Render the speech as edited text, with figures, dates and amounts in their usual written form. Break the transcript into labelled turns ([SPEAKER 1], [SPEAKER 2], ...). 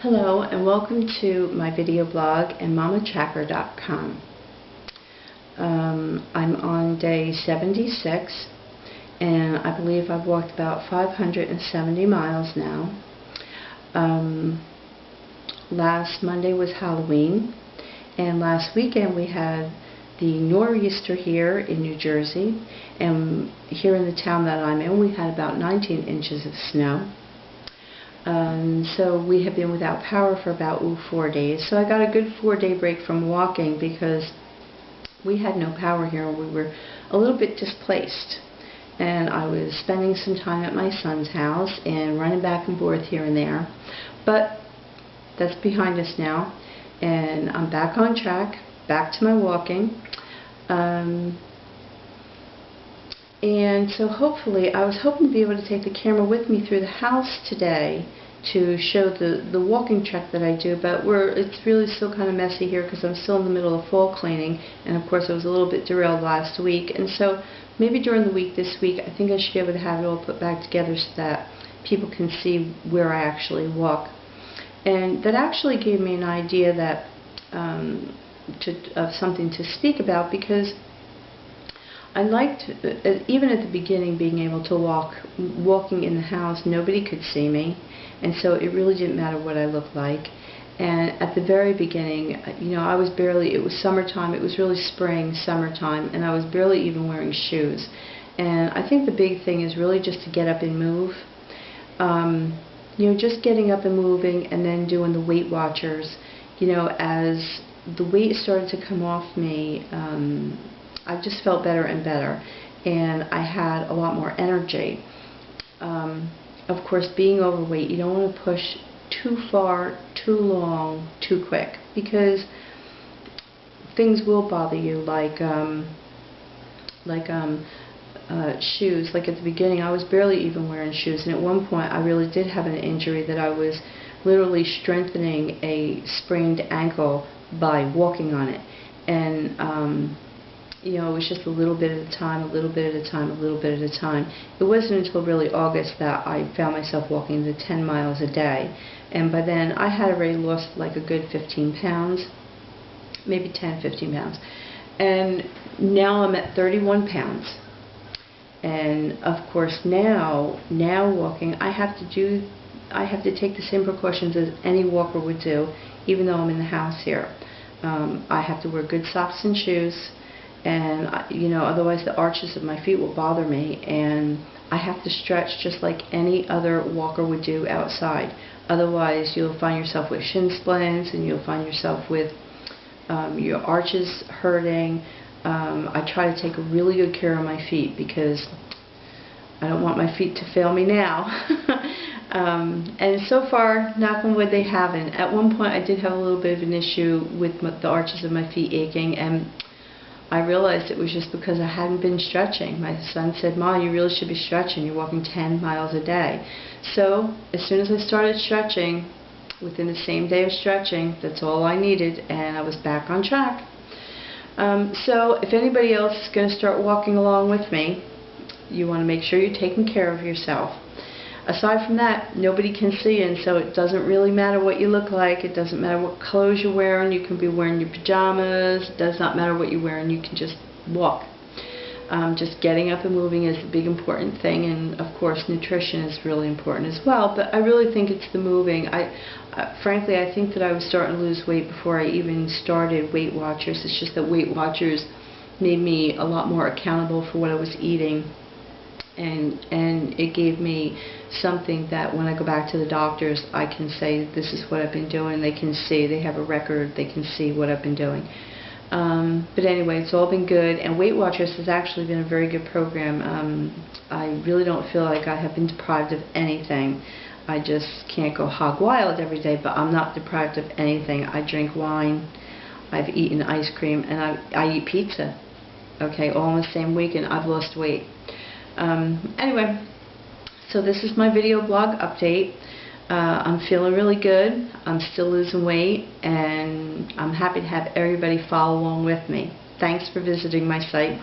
[SPEAKER 1] Hello and welcome to my video blog and MommaTracker.com. I'm on day 76 and I believe I've walked about 570 miles now. Last Monday was Halloween, and last weekend we had the nor'easter here in New Jersey, and here in the town that I'm in we had about 19 inches of snow. So we have been without power for about 4 days. So I got a good 4-day break from walking because we had no power here and we were a little bit displaced. And I was spending some time at my son's house and running back and forth here and there. But that's behind us now, and I'm back on track, back to my walking. And so hopefully, I was hoping to be able to take the camera with me through the house today to show the walking trek that I do, but it's really still kind of messy here because I'm still in the middle of fall cleaning, and of course I was a little bit derailed last week, and so maybe during the week this week I think I should be able to have it all put back together so that people can see where I actually walk. And that actually gave me an idea that of something to speak about, because I liked, even at the beginning, being able to walking in the house. Nobody could see me, and so it really didn't matter what I looked like. And at the very beginning, I was barely, it was summertime, it was really spring, summertime, and I was barely even wearing shoes. And I think the big thing is really just to get up and move. Just getting up and moving, and then doing the Weight Watchers. As the weight started to come off me, I just felt better and better, and I had a lot more energy. Of course, being overweight, you don't want to push too far, too long, too quick, because things will bother you, like shoes. Like at the beginning, I was barely even wearing shoes, and at one point I really did have an injury that I was literally strengthening a sprained ankle by walking on it. And it was just a little bit at a time, a little bit at a time, a little bit at a time. It wasn't until really August that I found myself walking the 10 miles a day, and by then I had already lost like a good 15 pounds, maybe 10, 15 pounds, and now I'm at 31 pounds. And of course now walking, I have to take the same precautions as any walker would do, even though I'm in the house here. I have to wear good socks and shoes, and otherwise the arches of my feet will bother me, and I have to stretch just like any other walker would do outside. Otherwise you'll find yourself with shin splints, and you'll find yourself with your arches hurting. I try to take really good care of my feet because I don't want my feet to fail me now. And so far, knock on wood, they haven't. At one point I did have a little bit of an issue with the arches of my feet aching, and I realized it was just because I hadn't been stretching. My son said, "Ma, you really should be stretching. You're walking 10 miles a day." So as soon as I started stretching, within the same day of stretching, that's all I needed, and I was back on track. So if anybody else is going to start walking along with me, you want to make sure you're taking care of yourself. Aside from that, nobody can see you, and so it doesn't really matter what you look like. It doesn't matter what clothes you're wearing. You can be wearing your pajamas. It does not matter what you're wearing. You can just walk. Just getting up and moving is a big important thing, and of course nutrition is really important as well, but I really think it's the moving. Frankly, I think that I was starting to lose weight before I even started Weight Watchers. It's just that Weight Watchers made me a lot more accountable for what I was eating, and it gave me something that when I go back to the doctors, I can say, this is what I've been doing. They can see, they have a record, they can see what I've been doing. But anyway, it's all been good, and Weight Watchers has actually been a very good program. I really don't feel like I have been deprived of anything. I just can't go hog wild every day, but I'm not deprived of anything. I drink wine, I've eaten ice cream, and I eat pizza. Okay, all in the same week, and I've lost weight. Anyway, so this is my video blog update. I'm feeling really good. I'm still losing weight, and I'm happy to have everybody follow along with me. Thanks for visiting my site.